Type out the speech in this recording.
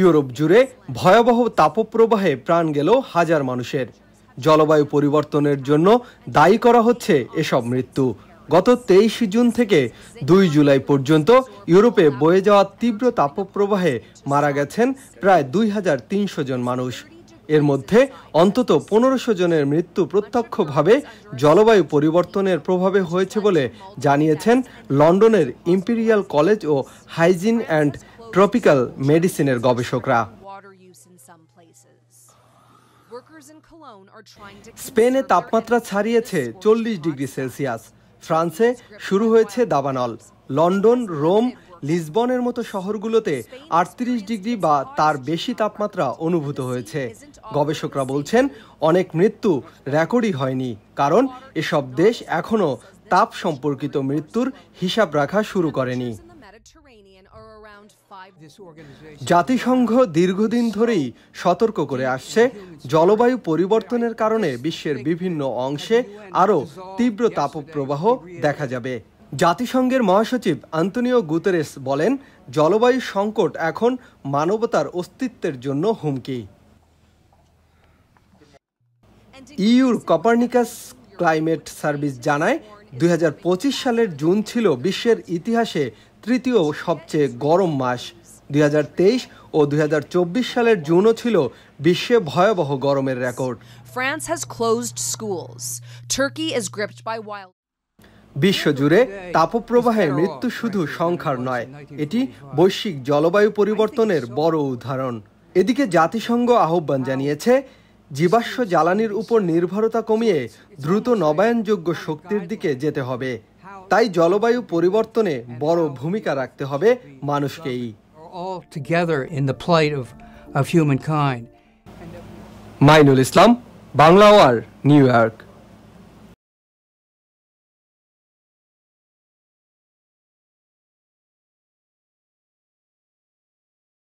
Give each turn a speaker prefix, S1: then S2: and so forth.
S1: Europe জুড়ে ভয়াবহ তাপপ্রবাহে প্রাণ গেল হাজার মানুষের। জলবায়ু পরিবর্তনের জন্য দায়ী করা হচ্ছে এসব মৃত্যু। গত 23 জুন থেকে 2 জুলাই পর্যন্ত ইউরোপে বয়ে যাওয়া তীব্র তাপপ্রবাহে মারা গেছেন প্রায় 2300 জন মানুষ। এর মধ্যে অন্তত 1500 জনের মৃত্যু প্রত্যক্ষভাবে জলবায়ু পরিবর্তনের প্রভাবে হয়েছে বলে জানিয়েছেন লন্ডনের ইম্পেরিয়াল কলেজ ও হাইজিন অ্যান্ড ট্রপিক্যাল মেডিসিনের গবেষকরা। স্পেনে তাপমাত্রা ছাড়িয়েছে 40 ডিগ্রি সেলসিয়াস। ফ্রান্সে শুরু হয়েছে দাবানল। লন্ডন, রোম, লিসবনের মতো শহরগুলোতে 38 ডিগ্রি বা তার বেশি তাপমাত্রা অনুভূত হয়েছে। গবেষকরা বলছেন অনেক মৃত্যু রেকর্ডই হয়নি, কারণ এসব দেশ এখনও তাপ সম্পর্কিত মৃত্যুর হিসাব রাখা শুরু করেনি। জাতিসংঘ দীর্ঘদিন ধরেই সতর্ক করে আসছে, জলবায়ু পরিবর্তনের কারণে বিশ্বের বিভিন্ন অংশে আরও তীব্র তাপপ্রবাহ দেখা যাবে। জাতিসংঘের মহাসচিব আন্তোনিও গুতেরেস বলেন, জলবায়ু সংকট এখন মানবতার অস্তিত্বের জন্য হুমকি। ইউর কোপারনিকাস ক্লাইমেট সার্ভিস জানায়, 2025 সালের জুন ছিল বিশ্বের ইতিহাসে তৃতীয় সবচেয়ে গরম মাস। 2023 ও 2024 সালের জুনও ছিল বিশ্বে ভয়াবহ গরমের record.
S2: France has closed schools. Turkey is gripped by wild.
S1: বিশ্বজুড়ে তাপপ্রবাহে মৃত্যু শুধু সংখ্যার নয়, এটি বৈশ্বিক জলবায়ু পরিবর্তনের বড় উদাহরণ। এদিকে জাতিসংঘ আহ্বান জানিয়েছে, জীবাশ্ম জ্বালানির উপর নির্ভরতা কমিয়ে দ্রুত নবায়নযোগ্য শক্তির দিকে যেতে হবে। তাই জলবায়ু পরিবর্তনে বড় ভূমিকা রাখতে হবে মানুষকেই। মাইনুল ইসলাম, বাংলা ওয়ার, নিউ ইয়র্ক।